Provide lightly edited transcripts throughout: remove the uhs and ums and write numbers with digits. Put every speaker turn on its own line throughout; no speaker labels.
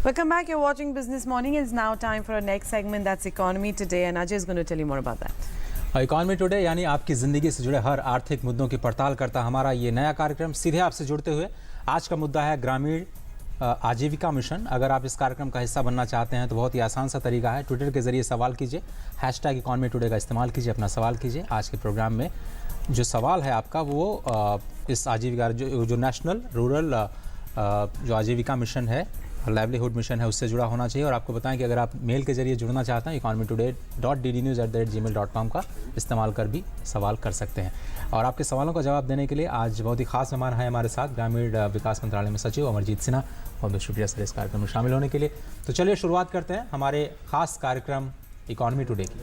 Welcome back. You're watching Business Morning. It's now time for our next segment. That's Economy Today, and Ajay is going to tell you more about that.
Economy today यानी आपकी ज़िंदगी से जुड़े हर आर्थिक मुद्दों की पड़ताल करता हमारा ये नया कार्यक्रम सीधे आपसे जुड़ते हुए आज का मुद्दा है ग्रामीण आजीविका मिशन। अगर आप इस कार्यक्रम का हिस्सा बनना चाहते हैं तो बहुत ही आसान सा तरीका है, ट्विटर के जरिए सवाल कीजिए, हैशटैग इकॉनमी टुडे का इस्तेमाल कीजिए, अपना सवाल कीजिए। आज के प्रोग्राम में जो सवाल है आपका वो इस आजीविका जो नेशनल रूरल जो आजीविका मिशन है, लाइवलीहुड मिशन है, उससे जुड़ा होना चाहिए। और आपको बताएं कि अगर आप मेल के जरिए जुड़ना चाहते हैं economytoday.ddnews@gmail.com का इस्तेमाल कर भी सवाल कर सकते हैं। और आपके सवालों का जवाब देने के लिए आज बहुत ही खास मेहमान है हमारे साथ, ग्रामीण विकास मंत्रालय में सचिव अमरजीत सिन्हा। बहुत बहुत शुक्रिया सर इस कार्यक्रम में शामिल होने के लिए। तो चलिए शुरुआत करते हैं हमारे खास कार्यक्रम इकॉनमी टुडे की।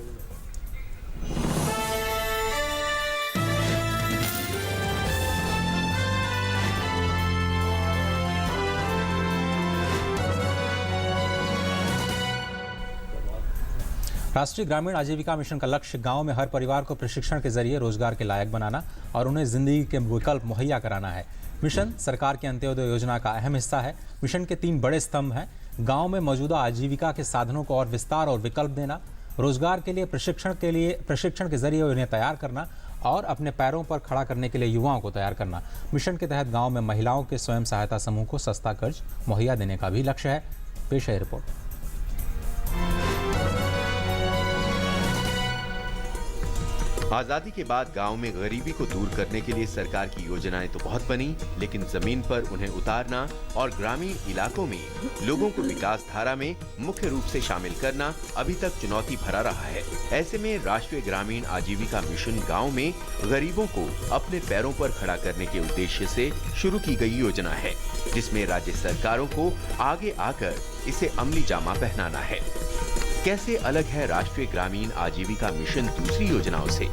राष्ट्रीय ग्रामीण आजीविका मिशन का लक्ष्य गांव में हर परिवार को प्रशिक्षण के जरिए रोजगार के लायक बनाना और उन्हें जिंदगी के विकल्प मुहैया कराना है। मिशन सरकार के अंत्योदय योजना का अहम हिस्सा है। मिशन के 3 बड़े स्तंभ हैं: गांव में मौजूदा आजीविका के साधनों को और विस्तार और विकल्प देना, रोजगार के लिए प्रशिक्षण के जरिए उन्हें तैयार करना और अपने पैरों पर खड़ा करने के लिए युवाओं को तैयार करना। मिशन के तहत गाँव में महिलाओं के स्वयं सहायता समूह को सस्ता कर्ज मुहैया देने का भी लक्ष्य है। पेश है रिपोर्ट।
आजादी के बाद गांव में गरीबी को दूर करने के लिए सरकार की योजनाएं तो बहुत बनी, लेकिन जमीन पर उन्हें उतारना और ग्रामीण इलाकों में लोगों को विकास धारा में मुख्य रूप से शामिल करना अभी तक चुनौती भरा रहा है। ऐसे में राष्ट्रीय ग्रामीण आजीविका मिशन गांव में गरीबों को अपने पैरों पर खड़ा करने के उद्देश्य से शुरू की गई योजना है, जिसमें राज्य सरकारों को आगे आकर इसे अमली जामा पहनाना है। कैसे अलग है राष्ट्रीय ग्रामीण आजीविका मिशन दूसरी योजनाओं से?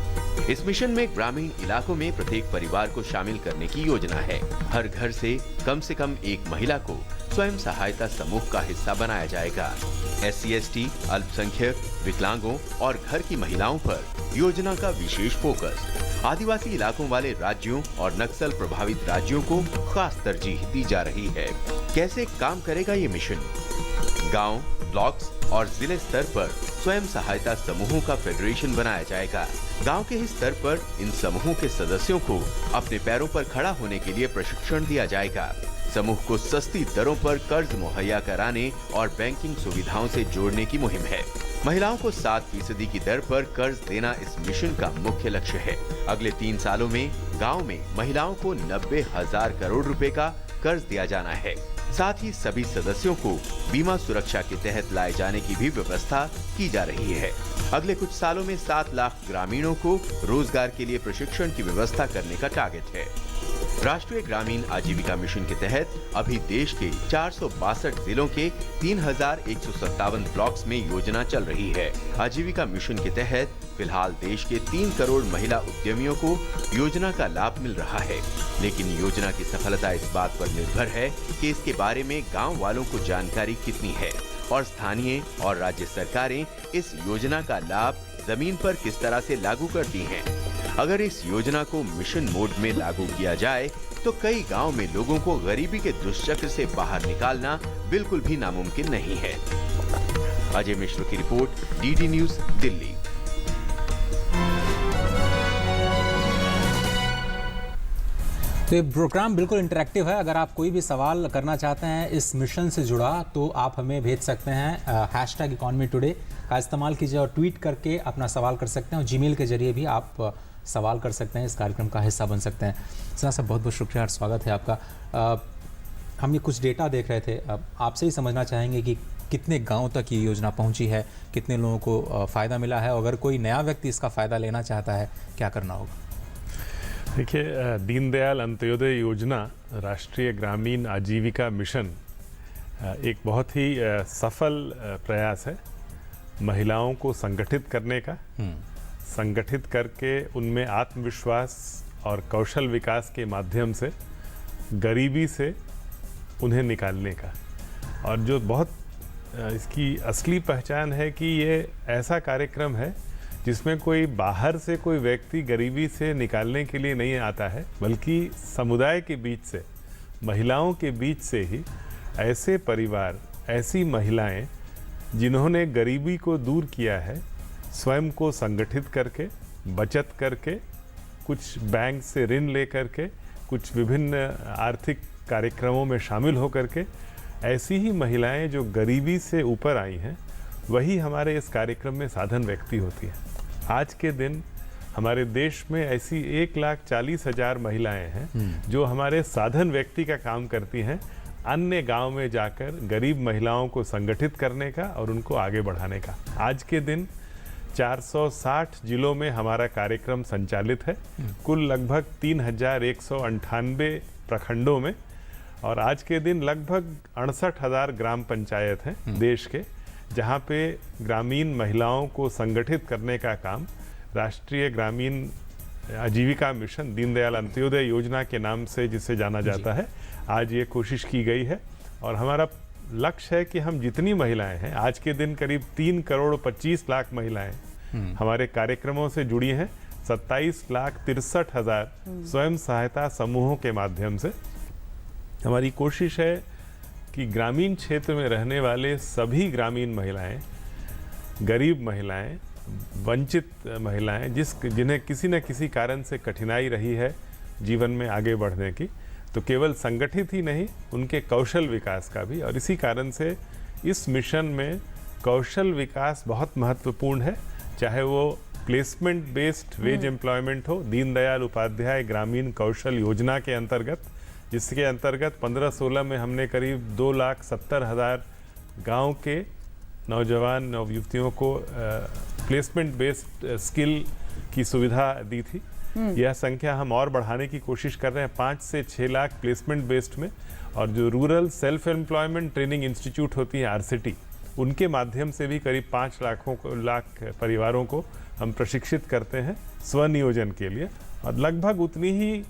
इस मिशन में ग्रामीण इलाकों में प्रत्येक परिवार को शामिल करने की योजना है। हर घर से कम एक महिला को स्वयं सहायता समूह का हिस्सा बनाया जाएगा। SC/ST, अल्पसंख्यक, विकलांगों और घर की महिलाओं पर योजना का विशेष फोकस। आदिवासी इलाकों वाले राज्यों और नक्सल प्रभावित राज्यों को खास तरजीह दी जा रही है। कैसे काम करेगा ये मिशन? गाँव, ब्लॉक्स और जिले स्तर पर स्वयं सहायता समूहों का फेडरेशन बनाया जाएगा। गांव के ही स्तर पर इन समूहों के सदस्यों को अपने पैरों पर खड़ा होने के लिए प्रशिक्षण दिया जाएगा। समूह को सस्ती दरों पर कर्ज मुहैया कराने और बैंकिंग सुविधाओं से जोड़ने की मुहिम है। महिलाओं को 7% की दर पर कर्ज देना इस मिशन का मुख्य लक्ष्य है। अगले 3 सालों में गाँव में महिलाओं को 90,000 करोड़ रुपए का कर्ज दिया जाना है। साथ ही सभी सदस्यों को बीमा सुरक्षा के तहत लाए जाने की भी व्यवस्था की जा रही है। अगले कुछ सालों में 7 लाख ग्रामीणों को रोजगार के लिए प्रशिक्षण की व्यवस्था करने का टारगेट है। राष्ट्रीय ग्रामीण आजीविका मिशन के तहत अभी देश के 462 जिलों के 3,157 ब्लॉक्स में योजना चल रही है। आजीविका मिशन के तहत फिलहाल देश के 3 करोड़ महिला उद्यमियों को योजना का लाभ मिल रहा है, लेकिन योजना की सफलता इस बात पर निर्भर है कि इसके बारे में गांव वालों को जानकारी कितनी है और स्थानीय और राज्य सरकारें इस योजना का लाभ जमीन पर किस तरह से लागू करती हैं। अगर इस योजना को मिशन मोड में लागू किया जाए तो कई गांव में लोगों को गरीबी के दुष्चक्र से बाहर निकालना बिल्कुल भी नामुमकिन नहीं है। अजय मिश्र की रिपोर्ट, DD न्यूज, दिल्ली।
तो ये प्रोग्राम बिल्कुल इंटरेक्टिव है। अगर आप कोई भी सवाल करना चाहते हैं इस मिशन से जुड़ा तो आप हमें भेज सकते हैं। हैशटैग इकॉनमी टुडे का इस्तेमाल कीजिए और ट्वीट करके अपना सवाल कर सकते हैं और जीमेल के जरिए भी आप सवाल कर सकते हैं, इस कार्यक्रम का हिस्सा बन सकते हैं। सिन्हा साहब, बहुत बहुत शुक्रिया और स्वागत है आपका। हम ये कुछ डेटा देख रहे थे, आपसे ही समझना चाहेंगे कि कितने गाँव तक ये योजना पहुँची है, कितने लोगों को फ़ायदा मिला है। अगर कोई नया व्यक्ति इसका फ़ायदा लेना चाहता है क्या करना होगा?
देखिए, दीनदयाल अंत्योदय योजना, राष्ट्रीय ग्रामीण आजीविका मिशन एक बहुत ही सफल प्रयास है महिलाओं को संगठित करने का, संगठित करके उनमें आत्मविश्वास और कौशल विकास के माध्यम से गरीबी से उन्हें निकालने का। और जो बहुत इसकी असली पहचान है कि ये ऐसा कार्यक्रम है जिसमें कोई बाहर से कोई व्यक्ति गरीबी से निकालने के लिए नहीं आता है, बल्कि समुदाय के बीच से, महिलाओं के बीच से ही ऐसे परिवार, ऐसी महिलाएं जिन्होंने गरीबी को दूर किया है, स्वयं को संगठित करके, बचत करके, कुछ बैंक से ऋण ले करके, कुछ विभिन्न आर्थिक कार्यक्रमों में शामिल हो करके, ऐसी ही महिलाएं जो गरीबी से ऊपर आई हैं, वही हमारे इस कार्यक्रम में साधन व्यक्ति होती हैं। आज के दिन हमारे देश में ऐसी 1,40,000 महिलाएं हैं जो हमारे साधन व्यक्ति का काम करती हैं, अन्य गांव में जाकर गरीब महिलाओं को संगठित करने का और उनको आगे बढ़ाने का। आज के दिन 460 जिलों में हमारा कार्यक्रम संचालित है, कुल लगभग 3,198 प्रखंडों में, और आज के दिन लगभग 68,000 ग्राम पंचायत हैं देश के, जहां पे ग्रामीण महिलाओं को संगठित करने का काम राष्ट्रीय ग्रामीण आजीविका मिशन, दीनदयाल अंत्योदय योजना के नाम से जिसे जाना जाता है, आज ये कोशिश की गई है। और हमारा लक्ष्य है कि हम जितनी महिलाएं हैं, आज के दिन करीब 3,25,00,000 महिलाएं हमारे कार्यक्रमों से जुड़ी हैं, 27,63,000 स्वयं सहायता समूहों के माध्यम से। हमारी कोशिश है कि ग्रामीण क्षेत्र में रहने वाले सभी ग्रामीण महिलाएं, गरीब महिलाएं, वंचित महिलाएं, जिन्हें किसी न किसी कारण से कठिनाई रही है जीवन में आगे बढ़ने की, तो केवल संगठित ही नहीं, उनके कौशल विकास का भी। और इसी कारण से इस मिशन में कौशल विकास बहुत महत्वपूर्ण है, चाहे वो प्लेसमेंट बेस्ड वेज एम्प्लॉयमेंट हो, दीनदयाल उपाध्याय ग्रामीण कौशल योजना के अंतर्गत, जिसके अंतर्गत 15-16 में हमने करीब 2,70,000 गांव के नौजवान नवयुवतियों को प्लेसमेंट बेस्ड स्किल की सुविधा दी थी। यह संख्या हम और बढ़ाने की कोशिश कर रहे हैं, 5 से 6 लाख प्लेसमेंट बेस्ड में, और जो rural self employment training institute होती है RCT, उनके माध्यम से भी करीब 5 लाख परिवारों को हम प्रशिक्षित करते हैं स्वनियोजन के लिए। और लगभग उतनी ही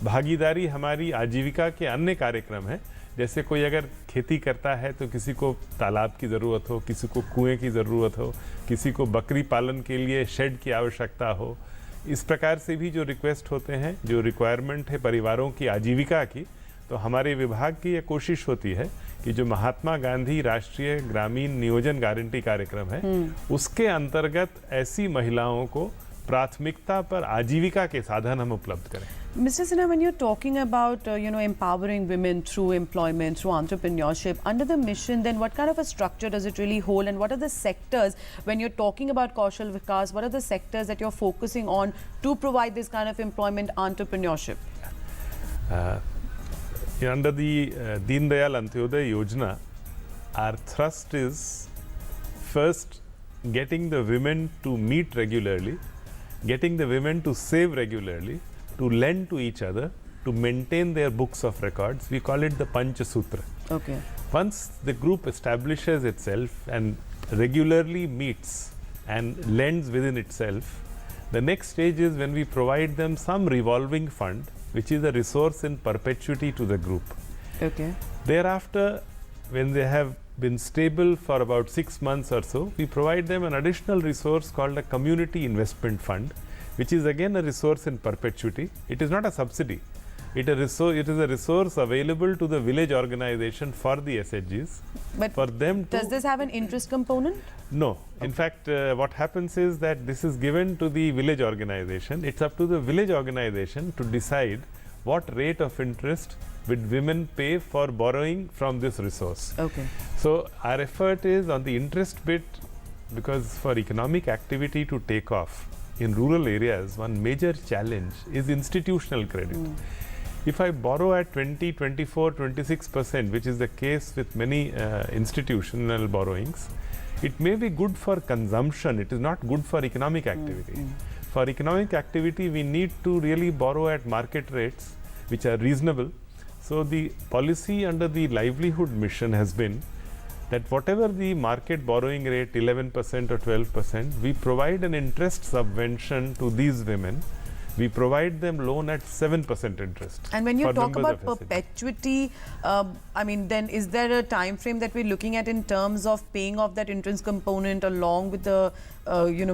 भागीदारी हमारी आजीविका के अन्य कार्यक्रम है, जैसे कोई अगर खेती करता है तो किसी को तालाब की ज़रूरत हो, किसी को कुएं की ज़रूरत हो, किसी को बकरी पालन के लिए शेड की आवश्यकता हो, इस प्रकार से भी जो रिक्वेस्ट होते हैं, जो रिक्वायरमेंट है परिवारों की आजीविका की, तो हमारे विभाग की ये कोशिश होती है कि जो महात्मा गांधी राष्ट्रीय ग्रामीण नियोजन गारंटी कार्यक्रम है, उसके अंतर्गत ऐसी महिलाओं को प्राथमिकता पर आजीविका के साधन हम उपलब्ध करें।
Mr. Sinha, when you're talking about empowering women through employment, through entrepreneurship, under the mission, then what kind of a structure does it really hold, and what are the sectors, when you're talking about Kaushal Vikas, what are the sectors that you're focusing on to provide this kind of employment entrepreneurship?
Under the Deen Dayal Antyodaya Yojana, our thrust is first getting the women to meet regularly, getting the women to save regularly, to lend to each other, to maintain their books of records. We call it the Pancha Sutra.
Okay.
Once the group establishes itself and regularly meets and lends within itself, the next stage is when we provide them some revolving fund, which is a resource in perpetuity to the group.
Okay.
Thereafter, when they have been stable for about 6 months or so, we provide them an additional resource called a community investment fund, which is again a resource in perpetuity. It is not a subsidy. It is a resource available to the village organization for the SHGs.
But
for them to,
does this have an interest component?
No. In fact, what happens is that this is given to the village organization. It's up to the village organization to decide what rate of interest would women pay for borrowing from this resource.
Okay.
So our effort is on the interest bit, because for economic activity to take off in rural areas, one major challenge is institutional credit. If I borrow at 20, 24, 26%, which is the case with many institutional borrowings, it may be good for consumption. It is not good for economic activity. For economic activity, we need to really borrow at market rates, which are reasonable. So the policy under the livelihood mission has been that whatever the market borrowing rate, 11% or 12%, we provide an interest subvention to these women, We provide them loan at 7% interest.
And when you
for
talk
members
about
of SHG.
perpetuity, I mean, then is there a time frame that we're looking at in terms of paying off that interest component along with the,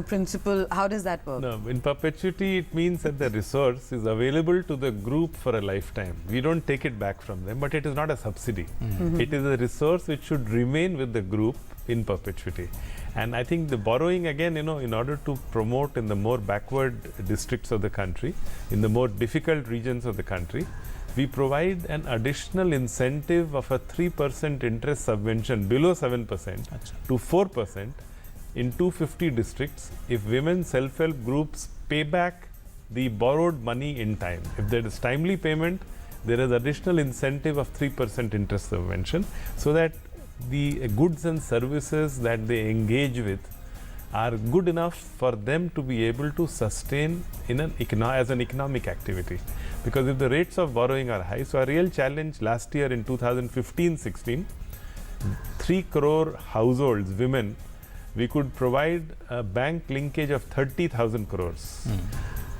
principal? How does that work?
No, in perpetuity it means that the resource is available to the group for a lifetime. We don't take it back from them, but it is not a subsidy. It is a resource which should remain with the group in perpetuity. And I think the borrowing again, in order to promote in the more backward districts of the country, in the more difficult regions of the country, we provide an additional incentive of a 3% interest subvention below 7% to 4% in 250 districts if women self-help groups pay back the borrowed money in time. If there is timely payment, there is additional incentive of 3% interest subvention, so that the goods and services that they engage with are good enough for them to be able to sustain in as an economic activity. Because if the rates of borrowing are high, so a real challenge last year in 2015-16, 3 crore households, women, we could provide a bank linkage of 30,000 crores.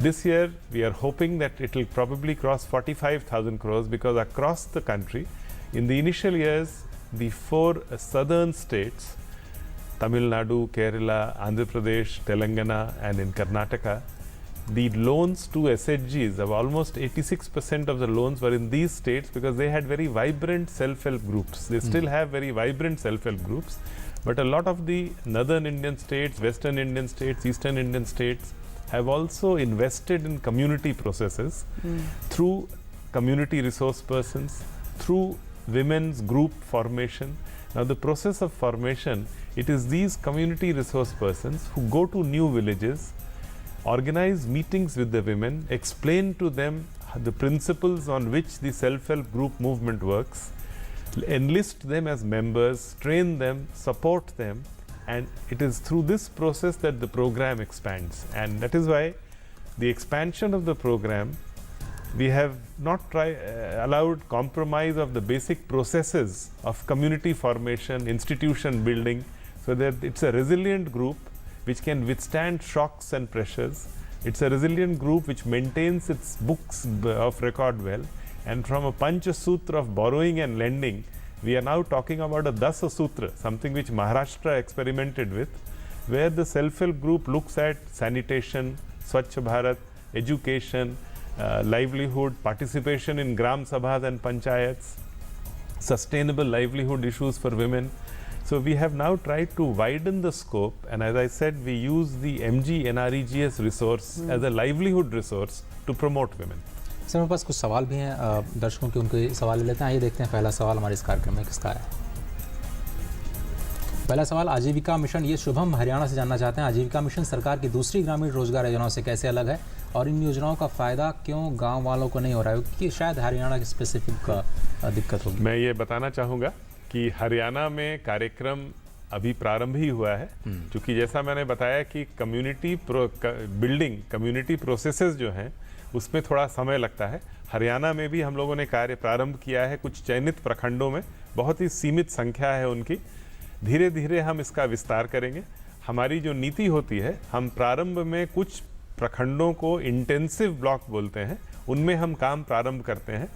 This year, we are hoping that it will probably cross 45,000 crores, because across the country, in the initial years, the 4 southern states, Tamil Nadu, Kerala, Andhra Pradesh, Telangana, and in Karnataka, the loans to SHGs of almost 86% of the loans were in these states, because they had very vibrant self-help groups. They still have very vibrant self-help groups, but a lot of the northern Indian states, western Indian states, eastern Indian states have also invested in community processes through community resource persons, through women's group formation. Now the process of formation, it is these community resource persons who go to new villages, organize meetings with the women, explain to them the principles on which the self-help group movement works, enlist them as members, train them, support them, and it is through this process that the program expands. And that is why the expansion of the program, we have not allowed compromise of the basic processes of community formation, institution building, so that it's a resilient group which can withstand shocks and pressures. It's a resilient group which maintains its books of record well. And from a Pancha Sutra of borrowing and lending, we are now talking about a Dasa Sutra, something which Maharashtra experimented with, where the self-help group looks at sanitation, Swachh Bharat, education, livelihood, participation in Gram Sabhas and Panchayats, sustainable livelihood issues for women. So we have now tried to widen the scope, and as I said, we use the MG NREGS resource as a livelihood resource to promote women.
Sir मेरे पास कुछ सवाल भी हैं दर्शकों के, उनके सवाल ले लेते हैं। आइए देखते हैं पहला सवाल हमारे इस कार्यक्रम में किसका है। पहला सवाल आजीविका मिशन, ये शुभम हरियाणा से जानना चाहते हैं, आजीविका मिशन सरकार की दूसरी ग्रामीण रोजगार योजनाओं से कैसे अलग है और इन योजनाओं का फ़ायदा क्यों गांव वालों को नहीं हो रहा है, क्योंकि शायद हरियाणा की स्पेसिफिक दिक्कत होगी।
मैं ये बताना चाहूँगा कि हरियाणा में कार्यक्रम अभी प्रारंभ ही हुआ है, क्योंकि जैसा मैंने बताया कि कम्युनिटी बिल्डिंग, कम्युनिटी प्रोसेसेस जो हैं उसमें थोड़ा समय लगता है। हरियाणा में भी हम लोगों ने कार्य प्रारंभ किया है, कुछ चयनित प्रखंडों में, बहुत ही सीमित संख्या है उनकी। धीरे धीरे हम इसका विस्तार करेंगे। हमारी जो नीति होती है, हम प्रारंभ में कुछ प्रखंडों को इंटेंसिव ब्लॉक बोलते हैं, उनमें हम काम प्रारंभ करते हैं।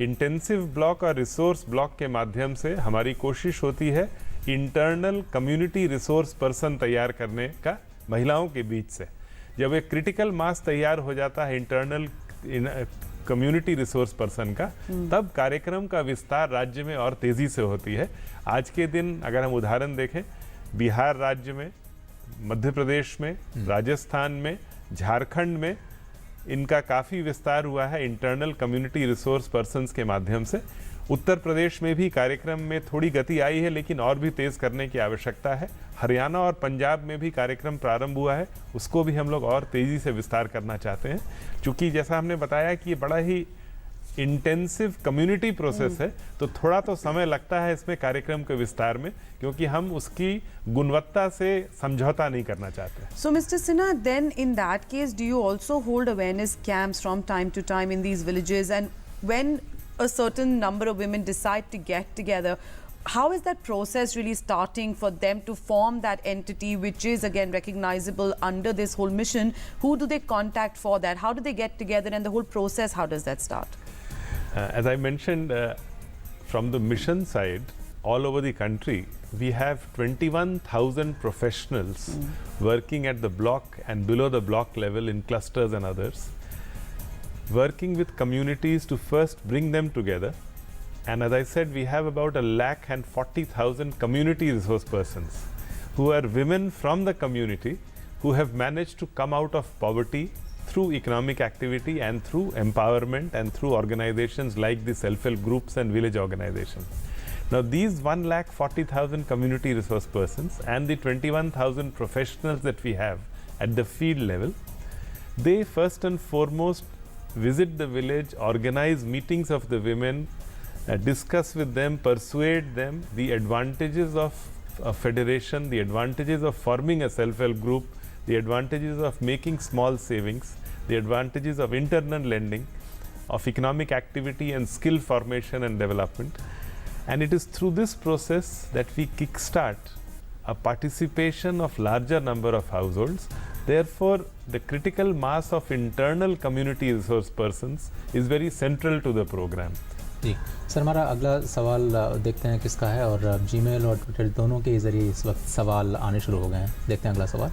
इंटेंसिव ब्लॉक और रिसोर्स ब्लॉक के माध्यम से हमारी कोशिश होती है इंटरनल कम्युनिटी रिसोर्स पर्सन तैयार करने का महिलाओं के बीच से। जब एक क्रिटिकल मास तैयार हो जाता है इंटरनल कम्युनिटी रिसोर्स पर्सन का, तब कार्यक्रम का विस्तार राज्य में और तेज़ी से होती है। आज के दिन अगर हम उदाहरण देखें, बिहार राज्य में, मध्य प्रदेश में, राजस्थान में, झारखंड में इनका काफ़ी विस्तार हुआ है इंटरनल कम्युनिटी रिसोर्स पर्सन्स के माध्यम से। उत्तर प्रदेश में भी कार्यक्रम में थोड़ी गति आई है, लेकिन और भी तेज़ करने की आवश्यकता है। हरियाणा और पंजाब में भी कार्यक्रम प्रारंभ हुआ है, उसको भी हम लोग और तेज़ी से विस्तार करना चाहते हैं, क्योंकि जैसा हमने बताया कि ये बड़ा ही इंटेंसिव कम्युनिटी प्रोसेस है, तो थोड़ा तो समय लगता है इसमें कार्यक्रम के विस्तार में, क्योंकि हम उसकी गुणवत्ता से समझौता नहीं करना चाहते।
So Mr. Sinha, then in that case, do you also hold awareness camps from time to time in these villages? And when a certain number of women decide to get together, how is that process really starting for them to form that entity which is again recognizable under this whole mission? Who do they contact for that? How do they get together, and the whole process, how does that start?
As I mentioned, from the mission side, all over the country, we have 21,000 professionals working at the block and below the block level in clusters and others, working with communities to first bring them together. And as I said, we have about 140,000 community resource persons who are women from the community who have managed to come out of poverty through economic activity and through empowerment and through organizations like the self-help groups and village organizations. Now these 140,000 community resource persons and the 21,000 professionals that we have at the field level, they first and foremost visit the village, organize meetings of the women, discuss with them, persuade them the advantages of a federation, the advantages of forming a self-help group, the advantages of making small savings, the advantages of internal lending, of economic activity and skill formation and development. And it is through this process that we kickstart a participation of larger number of households. Therefore, the critical mass of internal community resource persons is very central to the program.
जी sir, हमारा अगला सवाल देखते हैं किसका है, और Gmail और ट्विटर दोनों के ज़रिए इस वक्त सवाल आने शुरू हो गए हैं। देखते हैं अगला सवाल।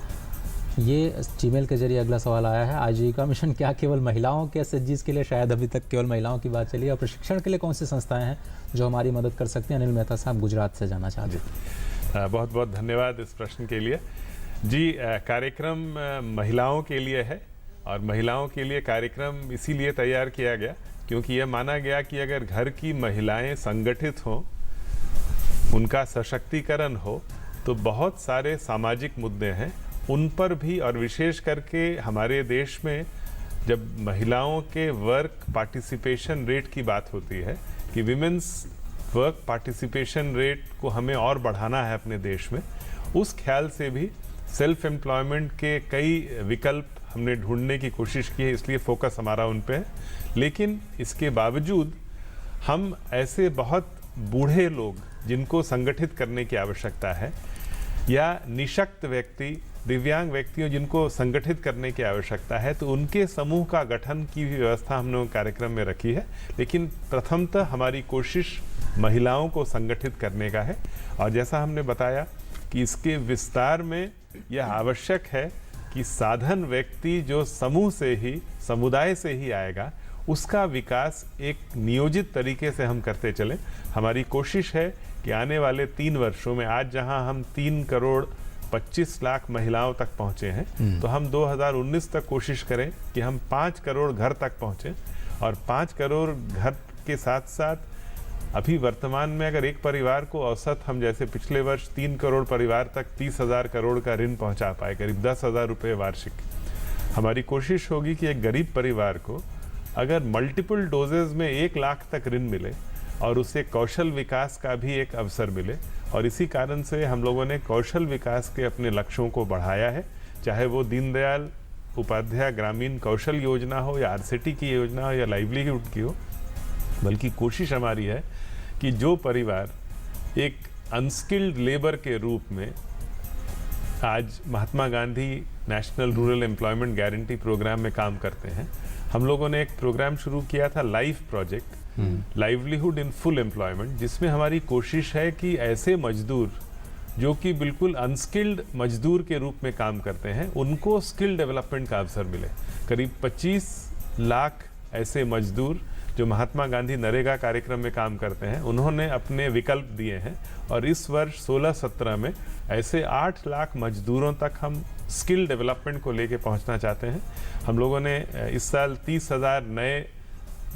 ये जीमेल के ज़रिए अगला सवाल आया है, आजीविका मिशन क्या केवल महिलाओं के एसएचजीज के लिए? शायद अभी तक केवल महिलाओं की बात चली है। और प्रशिक्षण के लिए कौन सी संस्थाएं हैं जो हमारी मदद कर सकती हैं? अनिल मेहता साहब गुजरात से जानना चाहते हैं।
बहुत बहुत धन्यवाद इस प्रश्न के लिए। जी, कार्यक्रम महिलाओं के लिए है, और महिलाओं के लिए कार्यक्रम इसीलिए तैयार किया गया क्योंकि यह माना गया कि अगर घर की महिलाएं संगठित हों, उनका सशक्तिकरण हो, तो बहुत सारे सामाजिक मुद्दे हैं उन पर भी, और विशेष करके हमारे देश में जब महिलाओं के वर्क पार्टिसिपेशन रेट की बात होती है कि विमेंस वर्क पार्टिसिपेशन रेट को हमें और बढ़ाना है अपने देश में, उस ख्याल से भी सेल्फ एम्प्लॉयमेंट के कई विकल्प हमने ढूंढने की कोशिश की है, इसलिए फोकस हमारा उन पे है। लेकिन इसके बावजूद हम ऐसे बहुत बूढ़े लोग जिनको संगठित करने की आवश्यकता है, या निशक्त व्यक्ति, दिव्यांग व्यक्तियों जिनको संगठित करने की आवश्यकता है, तो उनके समूह का गठन की भी व्यवस्था हमने कार्यक्रम में रखी है। लेकिन प्रथमतः हमारी कोशिश महिलाओं को संगठित करने का है, और जैसा हमने बताया कि इसके विस्तार में यह आवश्यक है कि साधन व्यक्ति जो समूह से ही, समुदाय से ही आएगा, उसका विकास एक नियोजित तरीके से हम करते चलें। हमारी कोशिश है कि आने वाले 3 वर्षों में, आज जहां हम 3 करोड़ 25 लाख महिलाओं तक पहुंचे हैं, तो हम 2019 तक कोशिश करें कि हम 5 करोड़ घर तक पहुंचे। और 5 करोड़ घर के साथ साथ अभी वर्तमान में अगर एक परिवार को औसत हम जैसे पिछले वर्ष 3 करोड़ परिवार तक 30,000 करोड़ का ऋण पहुंचा पाए, करीब 10,000 रुपये वार्षिक, हमारी कोशिश होगी कि एक गरीब परिवार को अगर मल्टीपल डोजेज में 1 लाख तक ऋण मिले और उसे कौशल विकास का भी एक अवसर मिले। और इसी कारण से हम लोगों ने कौशल विकास के अपने लक्ष्यों को बढ़ाया है, चाहे वो दीनदयाल उपाध्याय ग्रामीण कौशल योजना हो, या आरसीटी की योजना हो, या लाइवलीहुड की हो। बल्कि कोशिश हमारी है कि जो परिवार एक अनस्किल्ड लेबर के रूप में आज Mahatma Gandhi national rural employment guarantee programme में काम करते हैं, हम लोगों ने एक प्रोग्राम शुरू किया था, life project, livelihood in full employment, जिसमें हमारी कोशिश है कि ऐसे मजदूर जो कि बिल्कुल अनस्किल्ड मजदूर के रूप में काम करते हैं, उनको स्किल डेवलपमेंट का अवसर मिले। करीब 25 लाख ऐसे मजदूर जो महात्मा गांधी नरेगा कार्यक्रम में काम करते हैं, उन्होंने अपने विकल्प दिए हैं, और इस वर्ष 16-17 में ऐसे 8 लाख मजदूरों तक हम स्किल डेवलपमेंट को लेके पहुंचना चाहते हैं। हम लोगों ने इस साल 30,000 नए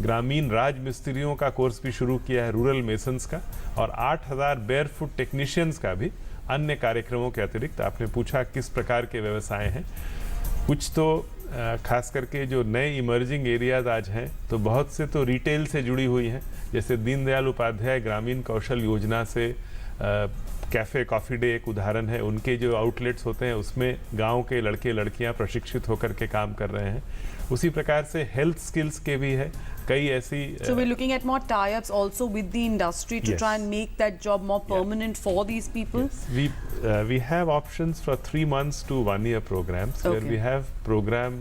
ग्रामीण राज मिस्त्रियों का कोर्स भी शुरू किया है, रूरल मेसन्स का, और 8,000 बेयरफुट टेक्नीशियंस का भी अन्य कार्यक्रमों के अतिरिक्त। आपने पूछा किस प्रकार के व्यवसाय हैं, कुछ तो खास करके जो नए इमर्जिंग एरियाज आज हैं, तो बहुत से तो रिटेल से जुड़ी हुई हैं, जैसे दीनदयाल उपाध्याय ग्रामीण कौशल योजना से कैफ़े कॉफ़ी डे एक उदाहरण है। उनके जो आउटलेट्स होते हैं उसमें गांव के लड़के लड़कियां प्रशिक्षित होकर के काम कर रहे हैं। उसी प्रकार से हेल्थ स्किल्स के भी है, कई ऐसी
So we're looking at more tie-ups also with the industry to
Yes.
try and make that job more permanent for these people.
we have options for 3 months to 1 year programs where
Okay.
we have program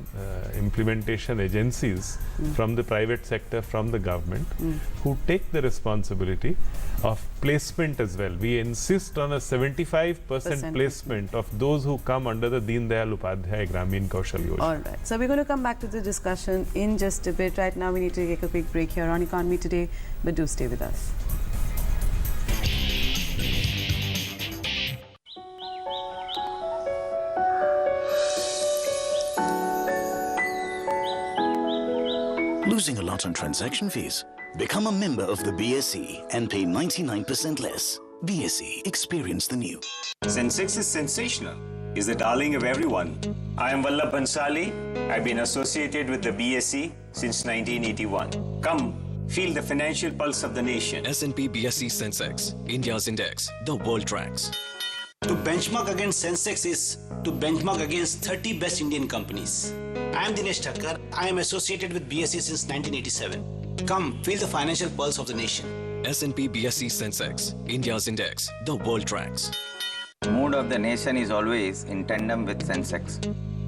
implementation agencies from the private sector, from the government, who take the responsibility of placement as well. We insist on a 75% placement of those who come under the Deen Dayal Upadhyay Gramin Kaushal Yojana.
All right. So we're going to come back to the discussion in just a bit. Right now we need to take a quick break here on Economy Today, but do stay with us.
Losing a lot on transaction fees? Become a member of the BSE and pay 99% less. BSE, experience the new.
Sensex is sensational. Is the darling of everyone. I am Vallabh Bansali. I've been associated with the BSE since 1981. Come, feel the financial pulse of the nation.
S&P BSE Sensex, India's index, the world tracks.
To benchmark against Sensex is to benchmark against 30 best Indian companies. I am Dinesh Thakkar. I am associated with BSE since 1987. Come, feel the financial pulse of the nation.
S&P BSE Sensex, India's index, the world tracks.
Mood of the nation is always in tandem with Sensex.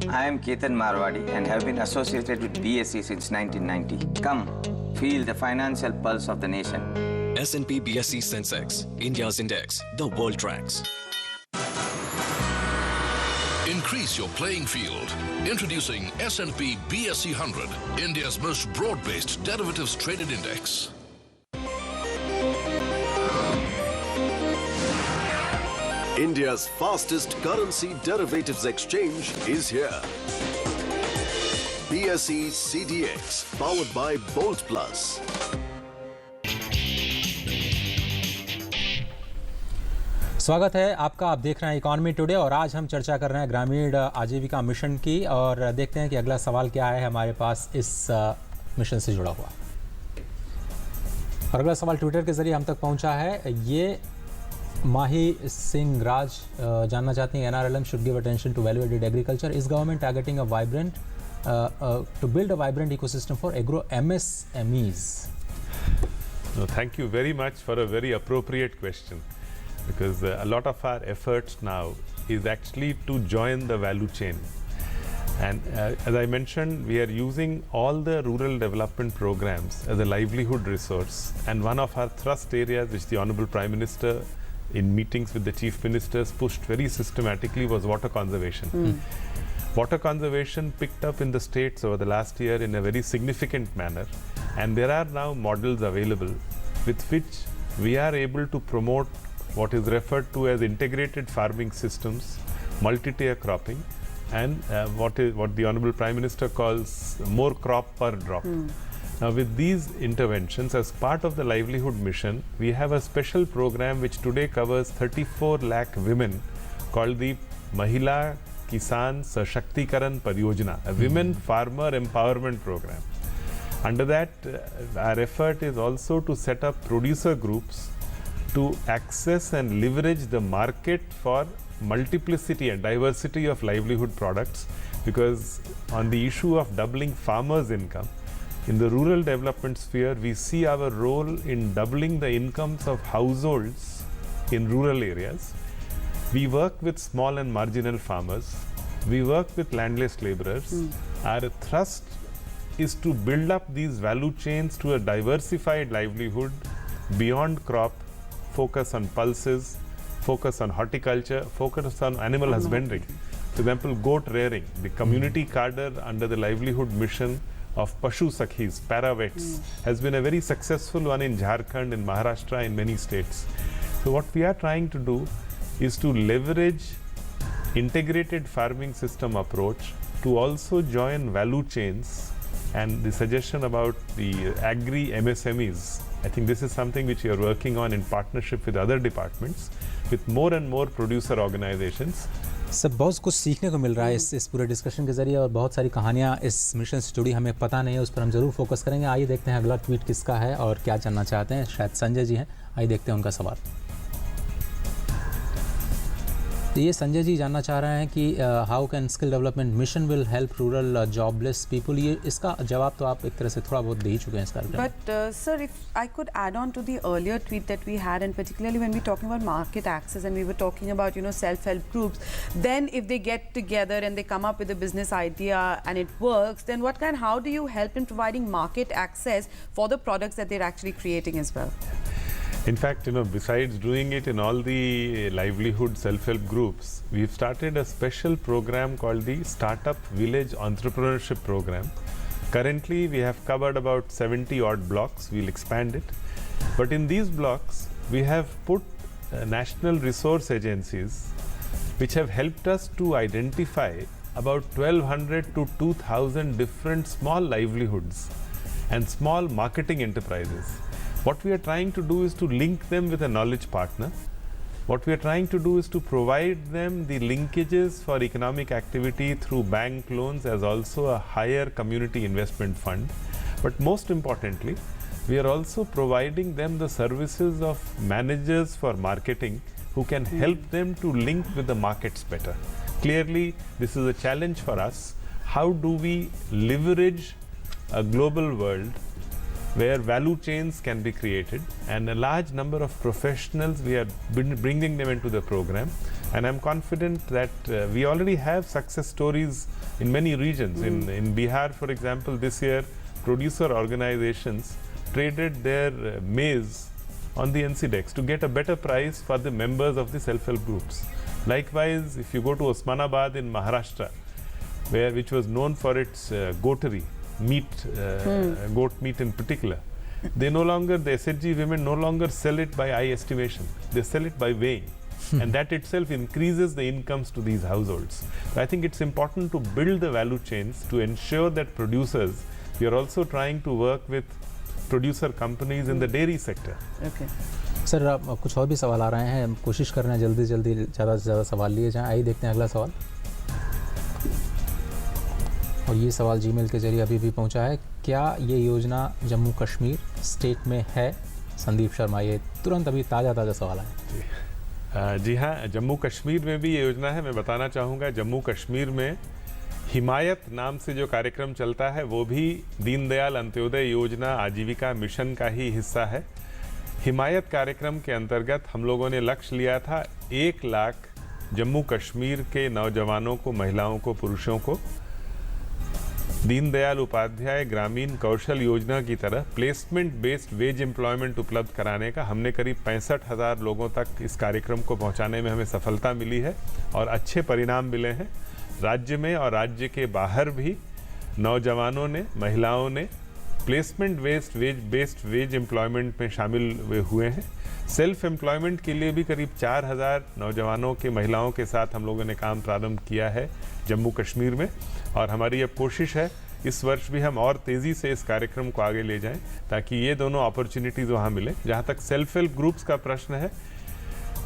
I am Ketan Marwadi and have been associated with BSE since 1990. Come, feel the financial pulse of the nation.
S&P BSE Sensex, India's index, the world tracks.
Increase your playing field. Introducing S&P BSE 100, India's most broad-based derivatives traded index.
India's fastest currency derivatives exchange is here. BSE CDX, powered by Bolt Plus.
स्वागत है आपका। आप देख रहे हैं economy today और आज हम चर्चा कर रहे हैं ग्रामीण आजीविका मिशन की और देखते हैं कि अगला सवाल क्या है हमारे पास इस मिशन से जुड़ा हुआ। और अगला सवाल ट्विटर के जरिए हम तक पहुंचा है। ये माही सिंह राज जानना चाहते हैं, NRLM should give attention to value-added agriculture. Is government targeting a vibrant to build a vibrant ecosystem for agro MSMEs?
No, thank you very much for a very appropriate question, because a lot of our efforts now is actually to join the value chain. And as I mentioned, we are using all the rural development programs as a livelihood resource. And one of our thrust areas, which the Honorable Prime Minister in meetings with the chief ministers pushed very systematically, was water conservation. Water conservation picked up in the states over the last year in a very significant manner. And there are now models available with which we are able to promote what is referred to as integrated farming systems, multi-tier cropping, and what the Honorable Prime Minister calls more crop per drop. Now, with these interventions, as part of the livelihood mission, we have a special program which today covers 34 lakh women called the Mahila Kisan Sashaktikaran Pariyojana, a women farmer empowerment program. Under that, our effort is also to set up producer groups to access and leverage the market for multiplicity and diversity of livelihood products, because on the issue of doubling farmers' income, in the rural development sphere, we see our role in doubling the incomes of households in rural areas. We work with small and marginal farmers. We work with landless laborers. Our thrust is to build up these value chains to a diversified livelihood beyond crop, focus on pulses, focus on horticulture, focus on animal husbandry. For example, goat rearing, the community cadre under the livelihood mission of Pashu Sakhis, Paravets, has been a very successful one in Jharkhand, in Maharashtra, in many states. So what we are trying to do is to leverage integrated farming system approach to also join value chains. And the suggestion about the agri MSMEs, I think this is something which we are working on in partnership with other departments, with more and more producer organizations.
सब बहुत कुछ सीखने को मिल रहा है इस पूरे discussion के जरिए और बहुत सारी कहानियाँ इस मिशन से जुड़ी हमें पता नहीं है, उस पर हम ज़रूर फोकस करेंगे। आइए देखते हैं अगला ट्वीट किसका है और क्या जानना चाहते हैं। शायद संजय जी हैं, आइए देखते हैं उनका सवाल। तो ये संजय जी जानना चाह रहे हैं कि how can skill development mission will help rural jobless people. ये इसका जवाब तो आप एक तरह से थोड़ा बहुत दे ही चुके हैं इस कार्यक्रम में।
But sir, if I could add on to the earlier tweet that we had, and particularly when we talking about market access and we were talking about self-help groups, then if they get together and they come up with a business idea and it works, then how do you help in providing market access for the products that they're actually creating as well?
In fact, besides doing it in all the livelihood self-help groups, we've started a special program called the Startup Village Entrepreneurship Program. Currently, we have covered about 70 odd blocks. We'll expand it. But in these blocks, we have put national resource agencies which have helped us to identify about 1200 to 2000 different small livelihoods and small marketing enterprises. What we are trying to do is to link them with a knowledge partner. What we are trying to do is to provide them the linkages for economic activity through bank loans as also a higher community investment fund. But most importantly, we are also providing them the services of managers for marketing who can help them to link with the markets better. Clearly, this is a challenge for us. How do we leverage a global world where value chains can be created, and a large number of professionals, we are bringing them into the program, and I'm confident that we already have success stories in many regions. In Bihar, for example, this year producer organizations traded their maize on the NCDEX to get a better price for the members of the self-help groups. Likewise, if you go to Osmanabad in Maharashtra, which was known for its goatery, goat meat in particular, the SHG women no longer sell it by eye estimation, they sell it by weighing. And that itself increases the incomes to these households. So I think it's important to build the value chains to ensure that producers, we are also trying to work with producer companies in the dairy sector.
Okay.
Sir कुछ और भी सवाल आ रहे हैं, हम कोशिश कर रहे हैं जल्दी जल्दी ज़्यादा से ज़्यादा सवाल लिए जाएं। आइए देखते हैं अगला सवाल। और ये सवाल जीमेल के जरिए अभी भी पहुंचा है, क्या ये योजना जम्मू कश्मीर स्टेट में है? संदीप शर्मा, ये तुरंत अभी ताज़ा सवाल है।
जी हाँ, जम्मू कश्मीर में भी ये योजना है। मैं बताना चाहूँगा, जम्मू कश्मीर में हिमायत नाम से जो कार्यक्रम चलता है वो भी दीनदयाल अंत्योदय योजना आजीविका मिशन का ही हिस्सा है। हिमायत कार्यक्रम के अंतर्गत हम लोगों ने लक्ष्य लिया था 1 लाख जम्मू कश्मीर के नौजवानों को, महिलाओं को, पुरुषों को दीनदयाल उपाध्याय ग्रामीण कौशल योजना की तरह प्लेसमेंट बेस्ड वेज एम्प्लॉयमेंट उपलब्ध कराने का। हमने करीब 65,000 लोगों तक इस कार्यक्रम को पहुंचाने में हमें सफलता मिली है और अच्छे परिणाम मिले हैं। राज्य में और राज्य के बाहर भी नौजवानों ने, महिलाओं ने प्लेसमेंट बेस्ड वेज एम्प्लॉयमेंट में शामिल हुए हैं। सेल्फ एम्प्लॉयमेंट के लिए भी करीब 4,000 नौजवानों के, महिलाओं के साथ हम लोगों ने काम प्रारंभ किया है जम्मू कश्मीर में, और हमारी अब कोशिश है इस वर्ष भी हम और तेज़ी से इस कार्यक्रम को आगे ले जाएं ताकि ये दोनों अपॉर्चुनिटीज़ वहाँ मिले। जहाँ तक सेल्फ हेल्प ग्रुप्स का प्रश्न है,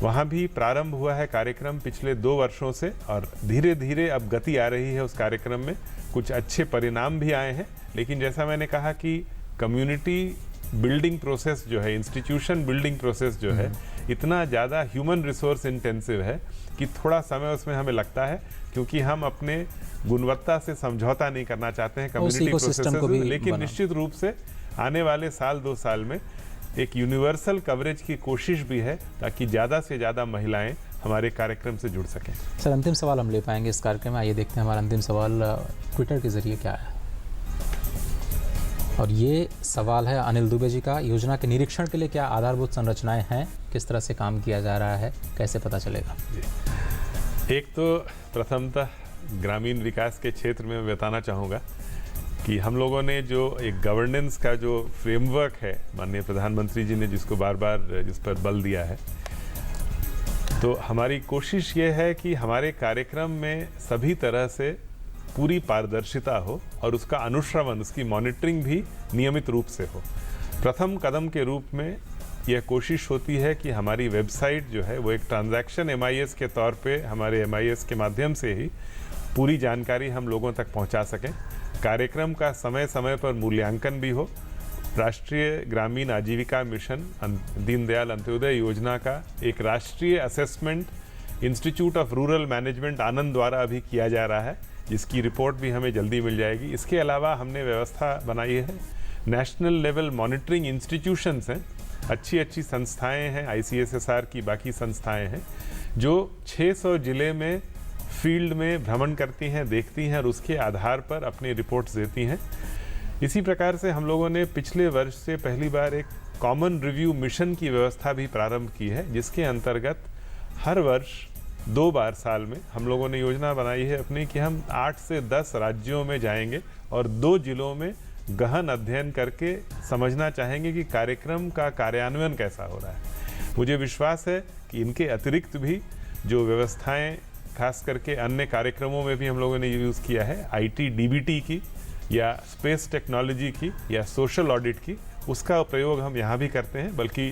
वहाँ भी प्रारंभ हुआ है कार्यक्रम पिछले 2 वर्षों से और धीरे धीरे अब गति आ रही है उस कार्यक्रम में। कुछ अच्छे परिणाम भी आए हैं, लेकिन जैसा मैंने कहा कि कम्युनिटी बिल्डिंग प्रोसेस जो है, इंस्टीट्यूशन बिल्डिंग प्रोसेस जो है, इतना ज़्यादा ह्यूमन रिसोर्स इंटेंसिव है कि थोड़ा समय उसमें हमें लगता है, क्योंकि हम अपने गुणवत्ता से समझौता नहीं करना चाहते हैं कम्युनिटी प्रोसेस को। लेकिन निश्चित रूप से आने वाले साल 2 साल में एक यूनिवर्सल कवरेज की कोशिश भी है ताकि ज़्यादा से ज़्यादा महिलाएं हमारे कार्यक्रम से जुड़ सकें।
सर, अंतिम सवाल हम ले पाएंगे इस कार्यक्रम में। आइए देखते हैं हमारा अंतिम सवाल ट्विटर के जरिए क्या है। और ये सवाल है अनिल दुबे जी का, योजना के निरीक्षण के लिए क्या आधारभूत संरचनाएं हैं, किस तरह से काम किया जा रहा है, कैसे पता चलेगा?
एक तो प्रथमतः ग्रामीण विकास के क्षेत्र में मैं बताना चाहूँगा कि हम लोगों ने जो एक गवर्नेंस का जो फ्रेमवर्क है, माननीय प्रधानमंत्री जी ने जिसको बार बार जिस पर बल दिया है, तो हमारी कोशिश ये है कि हमारे कार्यक्रम में सभी तरह से पूरी पारदर्शिता हो और उसका अनुश्रवण, उसकी मॉनिटरिंग भी नियमित रूप से हो। प्रथम कदम के रूप में यह कोशिश होती है कि हमारी वेबसाइट जो है वो एक ट्रांजैक्शन MIS के तौर पे हमारे MIS के माध्यम से ही पूरी जानकारी हम लोगों तक पहुंचा सकें। कार्यक्रम का समय समय पर मूल्यांकन भी हो। राष्ट्रीय ग्रामीण आजीविका मिशन दीनदयाल अंत्योदय योजना का एक राष्ट्रीय assessment institute of rural management Anand द्वारा अभी किया जा रहा है, जिसकी रिपोर्ट भी हमें जल्दी मिल जाएगी। इसके अलावा हमने व्यवस्था बनाई है, नेशनल लेवल मॉनिटरिंग इंस्टीट्यूशंस हैं, अच्छी अच्छी संस्थाएं हैं, ICSSR की बाकी संस्थाएं हैं, जो 600 जिले में फील्ड में भ्रमण करती हैं, देखती हैं और उसके आधार पर अपनी रिपोर्ट्स देती हैं। इसी प्रकार से हम लोगों ने पिछले वर्ष से पहली बार एक कॉमन रिव्यू मिशन की व्यवस्था भी प्रारंभ की है, जिसके अंतर्गत हर वर्ष 2 बार साल में हम लोगों ने योजना बनाई है अपनी कि हम 8 से 10 राज्यों में जाएंगे और 2 जिलों में गहन अध्ययन करके समझना चाहेंगे कि कार्यक्रम का कार्यान्वयन कैसा हो रहा है। मुझे विश्वास है कि इनके अतिरिक्त भी जो व्यवस्थाएं खास करके अन्य कार्यक्रमों में भी हम लोगों ने यूज़ किया है, IT DBT की या स्पेस टेक्नोलॉजी की या सोशल ऑडिट की, उसका प्रयोग हम यहाँ भी करते हैं। बल्कि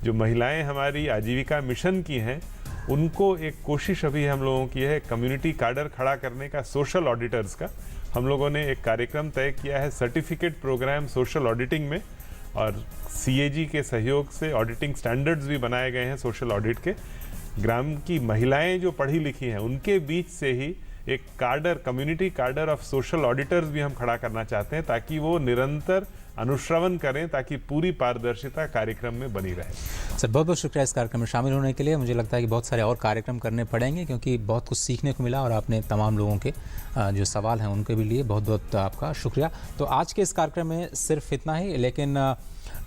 जो महिलाएं हमारी आजीविका मिशन की हैं, उनको एक कोशिश अभी हम लोगों की है कम्युनिटी काडर खड़ा करने का, सोशल ऑडिटर्स का। हम लोगों ने एक कार्यक्रम तय किया है सर्टिफिकेट प्रोग्राम सोशल ऑडिटिंग में, और CAG के सहयोग से ऑडिटिंग स्टैंडर्ड्स भी बनाए गए हैं सोशल ऑडिट के। ग्राम की महिलाएं जो पढ़ी लिखी हैं, उनके बीच से ही एक cadre, community cadre of social auditors भी हम खड़ा करना चाहते हैं, ताकि वो निरंतर अनुश्रवण करें, ताकि पूरी पारदर्शिता कार्यक्रम में बनी रहे।
सर बहुत बहुत शुक्रिया इस कार्यक्रम में शामिल होने के लिए। मुझे लगता है कि बहुत सारे और कार्यक्रम करने पड़ेंगे, क्योंकि बहुत कुछ सीखने को मिला और आपने तमाम लोगों के जो सवाल हैं उनके भी लिए बहुत बहुत आपका शुक्रिया। तो आज के इस कार्यक्रम में सिर्फ इतना ही, लेकिन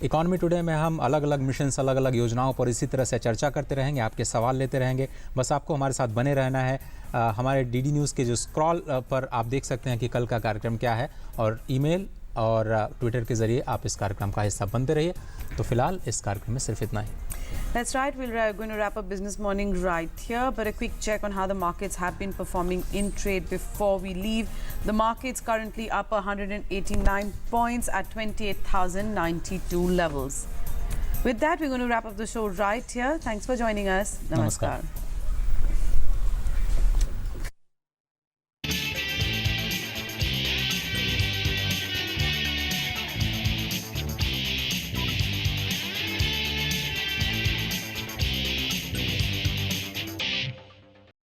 इकॉनमी टुडे में हम अलग अलग मिशंस, अलग अलग योजनाओं पर इसी तरह से चर्चा करते रहेंगे, आपके सवाल लेते रहेंगे। बस आपको हमारे साथ बने रहना है। हमारे DD न्यूज़ के जो स्क्रॉल पर आप देख सकते हैं कि कल का कार्यक्रम क्या है, और ईमेल और ट्विटर के ज़रिए आप इस कार्यक्रम का हिस्सा बनते रहिए। तो फिलहाल इस कार्यक्रम में सिर्फ इतना ही।
That's right. We're going to wrap up Business Morning right here, but a quick check on how the markets have been performing in trade before we leave. The markets currently up 189 points at 28,092 levels. With that, we're going to wrap up the show right here. Thanks for joining us. Namaskar.